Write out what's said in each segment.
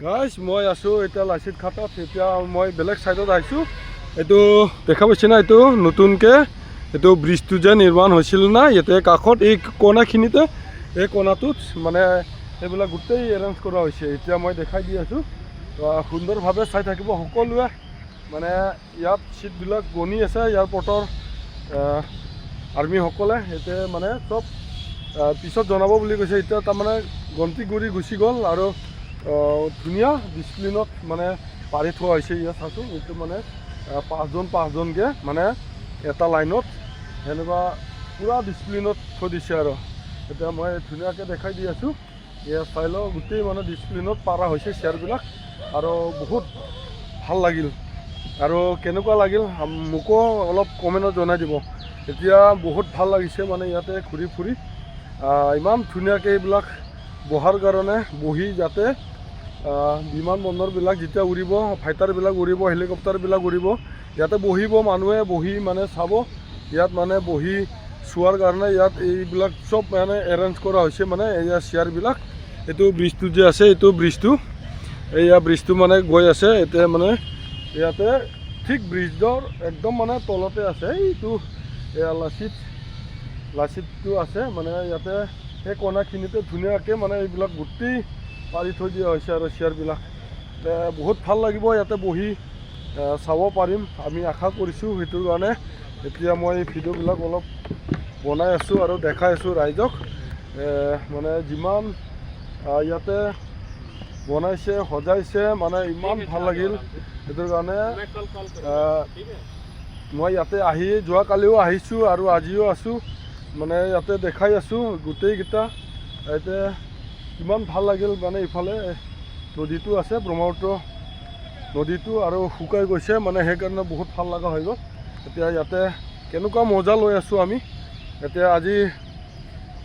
Guys মই আছোঁ এতিয়া লাচিত ঘাটত। এতিয়া মই বেলেগ ছাইডত আহিছোঁ। এইটো দেখা পাইছে না, এইটো নতুনকৈ এইটো ব্ৰিজটো যে নিৰ্মাণ হৈছিল না ইয়াতে কাষত এই কোণাখিনিতে, এই কোণাটোত মানে এইবিলাক গোটেই এৰেঞ্জ কৰা হৈছে। এতিয়া মই দেখাই দি আছোঁ, সুন্দৰভাৱে চাই থাকিব সকলোৱে। মানে ইয়াত চিটবিলাক বনি আছে, এয়াৰপৰ্টৰ আৰ্মিসকলে ইয়াতে মানে চব পিছত জনাব বুলি কৈছে। এতিয়া তাৰমানে গন্তি কৰি গুচি গ'ল আৰু ধুনীয়া ডিচিপ্লিনত মানে পাৰি থোৱা হৈছে। ইয়াত চাইছোঁ এইটো মানে পাঁচজনকৈ মানে এটা লাইনত সেনেকুৱা পূৰা ডিচিপ্লিনত থৈ দিছে আৰু এতিয়া মই ধুনীয়াকৈ দেখাই দি আছোঁ। ইয়াত চাই লওঁ গোটেই মানে ডিচিপ্লিনত পাৰা হৈছে চেয়াৰবিলাক আৰু বহুত ভাল লাগিল। আৰু কেনেকুৱা লাগিল মোকো অলপ কমেণ্টত জনাই দিব। এতিয়া বহুত ভাল লাগিছে মানে ইয়াতে ঘূৰি ফুৰি, ইমান ধুনীয়াকৈ এইবিলাক বহাৰ কাৰণে বহি যাতে বিমান বন্দৰবিলাক যেতিয়া উৰিব, ফাইটাৰবিলাক উৰিব, হেলিকপ্টাৰবিলাক উৰিব, ইয়াতে বহিব মানুহে, বহি মানে চাব। ইয়াত মানে বহি চোৱাৰ কাৰণে ইয়াত এইবিলাক চব মানে এৰেঞ্জ কৰা হৈছে। মানে এয়া চেয়াৰবিলাক, এইটো ব্ৰিজটো যে আছে, এইটো ব্ৰিজটো, এয়া ব্ৰিজটো মানে গৈ আছে এতিয়া মানে ইয়াতে ঠিক ব্ৰিজৰ একদম মানে তলতে আছে এইটো এয়া লাচিতটো আছে। মানে ইয়াতে সেই কোণাখিনিতে ধুনীয়াকৈ মানে এইবিলাক গোটেই পাৰি থৈ দিয়া হৈছে আৰু চেয়াৰবিলাক বহুত ভাল লাগিব ইয়াতে বহি চাব পাৰিম আমি আশা কৰিছোঁ। সেইটোৰ কাৰণে এতিয়া মই ভিডিঅ'বিলাক অলপ বনাই আছোঁ আৰু দেখাই আছোঁ ৰাইজক। মানে যিমান ইয়াতে বনাইছে সজাইছে মানে ইমান ভাল লাগিল। সেইটোৰ কাৰণে মই ইয়াতে আহি যোৱাকালিও আহিছোঁ আৰু আজিও আছোঁ, মানে ইয়াতে দেখাই আছোঁ গোটেইকেইটা। ইয়াতে ইমান ভাল লাগিল। মানে ইফালে নদীটো আছে, ব্ৰহ্মপুত্ৰ নদীটো, আৰু শুকাই গৈছে মানে সেইকাৰণে বহুত ভাল লগা হৈ গ'ল। এতিয়া ইয়াতে কেনেকুৱা মজা লৈ আছোঁ আমি। এতিয়া আজি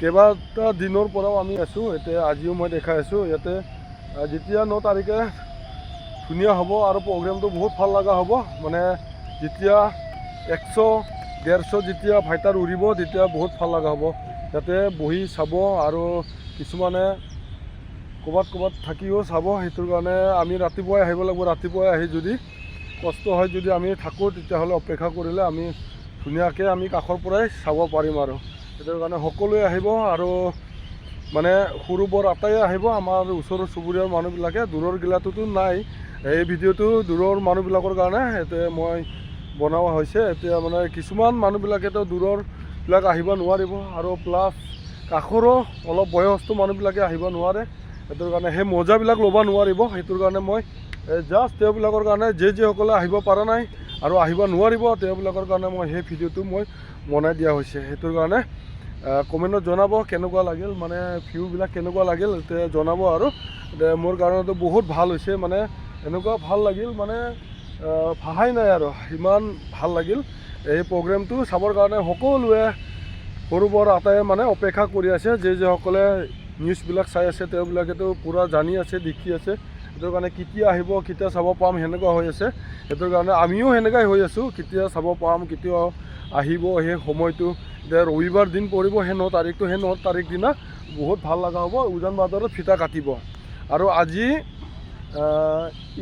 কেইবাটা দিনৰ পৰাও আমি আছোঁ, এতিয়া আজিও মই দেখাই আছোঁ। ইয়াতে যেতিয়া 9 তাৰিখে ধুনীয়া হ'ব আৰু প্ৰগ্ৰেমটো বহুত ভাল লগা হ'ব। মানে যেতিয়া 100-150 যেতিয়া ফাইটাৰ উৰিব তেতিয়া বহুত ভাল লগা হ'ব। ইয়াতে বহি চাব আৰু কিছুমানে ক'ৰবাত থাকিও চাব। সেইটোৰ কাৰণে আমি ৰাতিপুৱাই আহিব লাগিব। ৰাতিপুৱাই আহি যদি কষ্ট হয়, যদি আমি থাকোঁ তেতিয়াহ'লে অপেক্ষা কৰিলে আমি ধুনীয়াকৈ আমি কাষৰ পৰাই চাব পাৰিম। আৰু সেইটোৰ কাৰণে সকলোৱে আহিব আৰু মানে সৰু বৰ আটায়ে আহিব। আমাৰ ওচৰৰ চুবুৰীয়াৰ মানুহবিলাকে, দূৰৰ গিলাটোতো নাই। এই ভিডিঅ'টো দূৰৰ মানুহবিলাকৰ কাৰণে এতিয়া মই বনোৱা হৈছে। এতিয়া মানে কিছুমান মানুহবিলাকেতো দূৰৰবিলাক আহিব নোৱাৰিব আৰু প্লাছ কাষৰো অলপ বয়সস্থ মানুহবিলাকে আহিব নোৱাৰে। সেইটোৰ কাৰণে সেই মজাবিলাক ল'ব নোৱাৰিব। সেইটোৰ কাৰণে মই জাষ্ট তেওঁবিলাকৰ কাৰণে যিসকলে আহিব পৰা নাই আৰু আহিব নোৱাৰিব তেওঁবিলাকৰ কাৰণে মই সেই ভিডিঅ'টো মই বনাই দিয়া হৈছে। সেইটোৰ কাৰণে কমেণ্টত জনাব কেনেকুৱা লাগিল, মানে ভিউবিলাক কেনেকুৱা লাগিল এতিয়া জনাব। আৰু মোৰ কাৰণেতো বহুত ভাল হৈছে, মানে এনেকুৱা ভাল লাগিল মানে ভাষাই নাই আৰু ইমান ভাল লাগিল। এই প্ৰগ্ৰেমটো চাবৰ কাৰণে সকলোৱে সৰু বৰ আটায়ে মানে অপেক্ষা কৰি আছে। যিসকলে নিউজবিলাক চাই আছে তেওঁবিলাকেতো পূৰা জানি আছে, দেখি আছে। সেইটোৰ কাৰণে কেতিয়া আহিব, কেতিয়া চাব পাম সেনেকুৱা হৈ আছে। সেইটোৰ কাৰণে আমিও সেনেকুৱাই হৈ আছোঁ, কেতিয়া চাব পাম, কেতিয়া আহিব সেই সময়টো। এতিয়া ৰবিবাৰ দিন পৰিব, সেই 9 তাৰিখটো, সেই 9 তাৰিখ দিনা বহুত ভাল লগা হ'ব। উজান বজাৰত ফিতা কাটিব আৰু আজি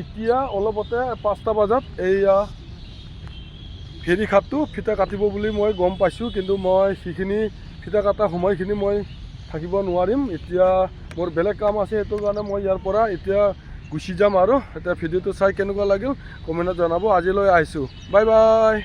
এতিয়া অলপতে 5টা বজাত এইয়া ফেৰীঘাটটো ফিতা কাটিব বুলি মই গম পাইছোঁ। কিন্তু মই সেইখিনি ফিতা কটা সময়খিনি মই থাকিব নোৱাৰিম। এতিয়া মোৰ বেলেগ কাম আছে, সেইটোৰ কাৰণে মই ইয়াৰ পৰা এতিয়া গুচি যাম। আৰু এতিয়া ভিডিঅ'টো চাই কেনেকুৱা লাগিল কমেণ্টত জনাব। আজিলৈ আহিছোঁ, বাই বাই।